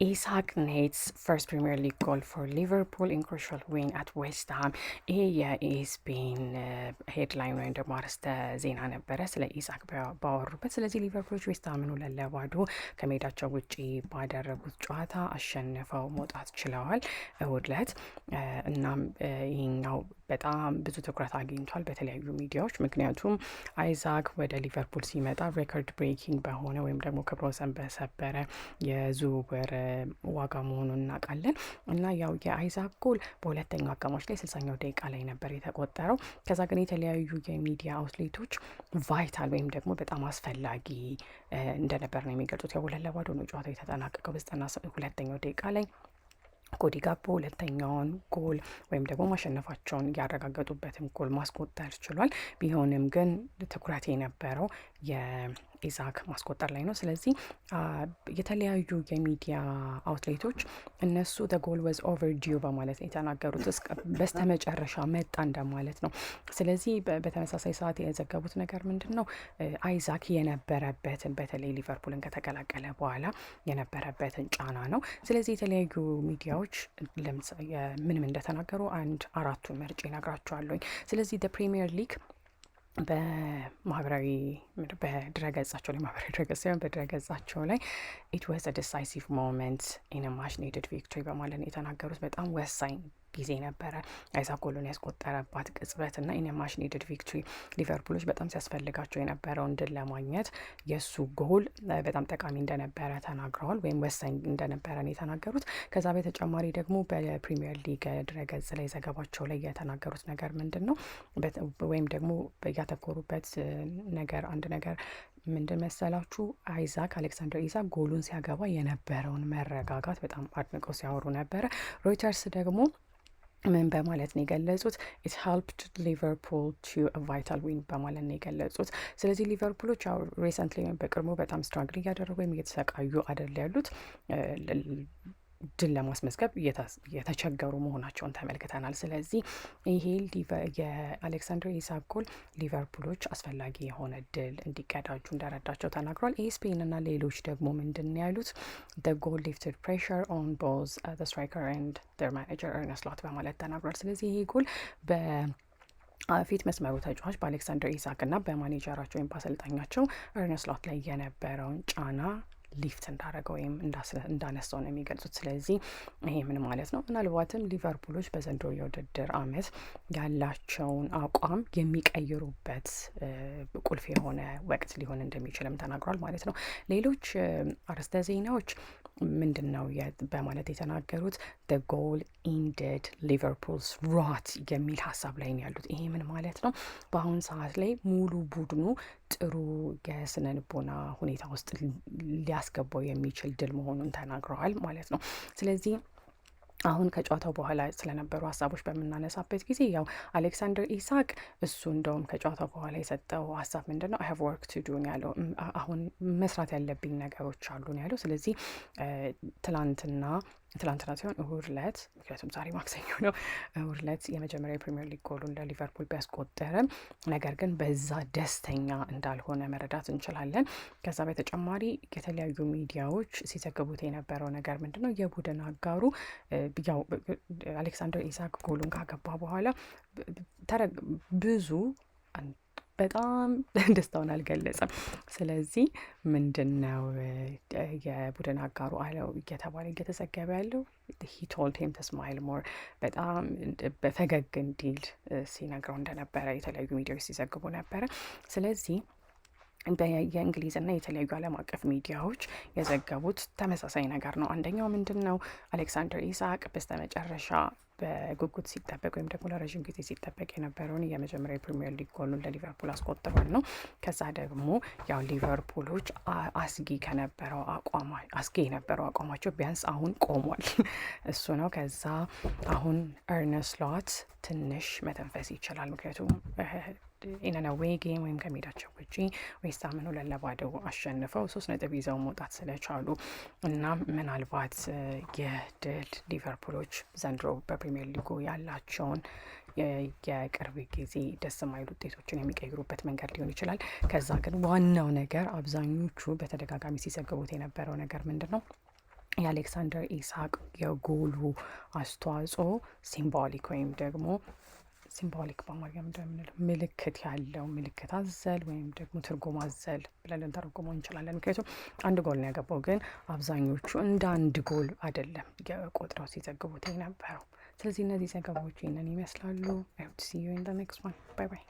ኢሳክ ኔትስ ፈርስት ፕሪሚየር ሊግ ጎል ፎር ሊቨርፑል ኢን ክሩሻል ዊን አት ዌስትሃም። ይሄ የኢስፔን ሄድላይን ወይም ደግሞ አርዕስተ ዜና ነበረ ስለ ኢሳክ ባወሩበት። ስለዚህ ሊቨርፑሎች ዌስትሃምን 2-0 ከሜዳቸው ውጪ ባደረጉት ጨዋታ አሸንፈው መውጣት ችለዋል እሁድ ዕለት። እናም ይህኛው በጣም ብዙ ትኩረት አግኝቷል በተለያዩ ሚዲያዎች። ምክንያቱም አይዛክ ወደ ሊቨርፑል ሲመጣ ሬኮርድ ብሬኪንግ በሆነ ወይም ደግሞ ክብረ ወሰን በሰበረ የዝውውር ዋጋ መሆኑን እናውቃለን። እና ያው የአይዛክ ጎል በሁለተኛው አጋማሽ ላይ 60ኛው ደቂቃ ላይ ነበር የተቆጠረው። ከዛ ግን የተለያዩ የሚዲያ አውትሌቶች ቫይታል ወይም ደግሞ በጣም አስፈላጊ እንደነበር ነው የሚገልጹት። ያው 2-0 ነው ጨዋታው የተጠናቀቀው። በ92ኛው ደቂቃ ላይ ኮዲ ጋክፖ ሁለተኛውን ጎል ወይም ደግሞ ማሸነፋቸውን ያረጋገጡበትን ጎል ማስቆጠር ችሏል። ቢሆንም ግን ትኩረት የነበረው የኢሳክ ማስቆጠር ላይ ነው። ስለዚህ የተለያዩ የሚዲያ አውትሌቶች እነሱ the goal was overdue በማለት የተናገሩት በስተመጨረሻ መጣ እንደማለት ነው። ስለዚህ በተመሳሳይ ሰዓት የዘገቡት ነገር ምንድን ነው? አይዛክ የነበረበትን በተለይ ሊቨርፑልን ከተቀላቀለ በኋላ የነበረበትን ጫና ነው። ስለዚህ የተለያዩ ሚዲያዎች ምንም እንደተናገሩ አራቱን መርጬ እነግራቸዋለሁኝ። ስለዚህ ፕሪሚየር ሊግ በማህበራዊ በድረገጻቸው ላይ ማህበራዊ ድረገጽ ሳይሆን በድረገጻቸው ላይ it was a decisive moment in a much needed victory በማለት የተናገሩት በጣም ወሳኝ ጊዜ ነበረ አይዛክ ጎሉን ያስቆጠረባት ቅጽበት እና ኢን ማች ኒድድ ቪክትሪ ሊቨርፑሎች በጣም ሲያስፈልጋቸው የነበረውን ድል ለማግኘት የእሱ ጎል በጣም ጠቃሚ እንደነበረ ተናግረዋል፣ ወይም ወሳኝ እንደነበረ ነው የተናገሩት። ከዛ በተጨማሪ ደግሞ በፕሪሚየር ሊግ ድረገጽ ላይ ዘገባቸው ላይ የተናገሩት ነገር ምንድን ነው ወይም ደግሞ ያተኮሩበት ነገር አንድ ነገር ምንድን መሰላችሁ? አሌክሳንደር ኢሳክ ጎሉን ሲያገባ የነበረውን መረጋጋት በጣም አድንቀው ሲያወሩ ነበረ። ሮይተርስ ደግሞ ምን በማለት ነው የገለጹት? it helped liverpool to a vital win በማለት ነው የገለጹት። ስለዚህ ሊቨርፑሎች ያው ሪሰንትሊ በቅርቡ በጣም ስትራግል እያደረጉ ወይም እየተሰቃዩ አይደል ያሉት ድል ለማስመዝገብ የተቸገሩ መሆናቸውን ተመልክተናል። ስለዚህ ይሄ የአሌክሳንደር ኢሳክ ጎል ሊቨርፑሎች አስፈላጊ የሆነ ድል እንዲቀዳጁ እንደረዳቸው ተናግሯል። ኢስፔን እና ሌሎች ደግሞ ምንድን ያሉት the goal lifted pressure on both the striker and their manager Arne Slot በማለት ተናግሯል። ስለዚህ ይሄ ጎል ፊት መስመሩ ተጫዋች በአሌክሳንደር ኢሳክ እና በማኔጀራቸው ወይም በአሰልጣኛቸው አርነ ስሎት ላይ የነበረውን ጫና ሊፍት እንዳደረገው ወይም እንዳነሳው ነው የሚገልጹት። ስለዚህ ይሄ ምን ማለት ነው? ምናልባትም ሊቨርፑሎች በዘንድሮ የውድድር ዓመት ያላቸውን አቋም የሚቀይሩበት ቁልፍ የሆነ ወቅት ሊሆን እንደሚችልም ተናግሯል ማለት ነው። ሌሎች አርዕስተ ዜናዎች ምንድን ነው በማለት የተናገሩት the goal ended Liverpool's rot የሚል ሀሳብ ላይ ነው ያሉት። ይሄ ምን ማለት ነው? በአሁኑ ሰዓት ላይ ሙሉ ቡድኑ ጥሩ የስነ ልቦና ሁኔታ ውስጥ ሊያስገባው የሚችል ድል መሆኑን ተናግረዋል ማለት ነው። ስለዚህ አሁን ከጨዋታው በኋላ ስለነበሩ ሀሳቦች በምናነሳበት ጊዜ ያው አሌክሳንደር ኢሳክ እሱ እንደውም ከጨዋታው በኋላ የሰጠው ሀሳብ ምንድን ነው? I have work to do ያለው አሁን መስራት ያለብኝ ነገሮች አሉ ያለው። ስለዚህ ትላንትና ሲሆን እሁድ ዕለት፣ ምክንያቱም ዛሬ ማክሰኞ ነው፣ እሁድ ዕለት የመጀመሪያ የፕሪሚየር ሊግ ጎሉን ለሊቨርፑል ቢያስቆጠርም ነገር ግን በዛ ደስተኛ እንዳልሆነ መረዳት እንችላለን። ከዛ በተጨማሪ የተለያዩ ሚዲያዎች ሲዘግቡት የነበረው ነገር ምንድን ነው? የቡድን አጋሩ ያው አሌክሳንደር ኢሳክ ጎሉን ካገባ በኋላ ብዙ በጣም ደስታውን አልገለጸም። ስለዚህ ምንድን ነው የቡድን አጋሩ አለው እየተባለ እየተዘገበ ያለው he told him to smile more በጣም በፈገግ እንዲል ሲነግረው እንደነበረ የተለያዩ ሚዲያዎች ሲዘግቡ ነበረ። ስለዚህ የእንግሊዝና የተለያዩ ዓለም አቀፍ ሚዲያዎች የዘገቡት ተመሳሳይ ነገር ነው። አንደኛው ምንድን ነው? አሌክሳንደር ኢሳክ በስተመጨረሻ በጉጉት ሲጠበቅ ወይም ደግሞ ለረዥም ጊዜ ሲጠበቅ የነበረውን የመጀመሪያ የፕሪሚየር ሊግ ጎሉን ለሊቨርፑል አስቆጥሯል ነው። ከዛ ደግሞ ያው ሊቨርፑሎች አስጊ የነበረው አቋማቸው ቢያንስ አሁን ቆሟል እሱ ነው። ከዛ አሁን አርነ ስሎት ትንሽ መተንፈስ ይችላል። ምክንያቱም ኢነነዌይ ጌም ወይም ከሜዳቸው ውጪ ዌስትሃምን 2-0 አሸንፈው 3 ነጥብ ይዘው መውጣት ስለቻሉ እና ምናልባት የድል ሊቨርፑሎች ዘንድሮ በፕሪሚየር ሊጉ ያላቸውን የቅርብ ጊዜ ደስ የማይሉ ውጤቶችን የሚቀይሩበት መንገድ ሊሆን ይችላል። ከዛ ግን ዋናው ነገር አብዛኞቹ በተደጋጋሚ ሲዘግቡት የነበረው ነገር ምንድን ነው? የአሌክሳንደር ኢሳቅ የጎሉ አስተዋጽኦ ሲምቦሊክ ወይም ደግሞ ሲምቦሊክ በአማርኛ እንደምንለው ምልክት ያለው ምልክት አዘል ወይም ደግሞ ትርጉም አዘል ብለን ልንተረጉመው እንችላለን። ምክንያቱም አንድ ጎል ነው ያገባው፣ ግን አብዛኞቹ እንደ አንድ ጎል አይደለም ቆጥረው ሲዘግቡት የነበረው። ስለዚህ እነዚህ ዘገባዎች ይህንን ይመስላሉ። ሲ ዩ ኢን ዘ ኔክስት ዋን። ባይ ባይ።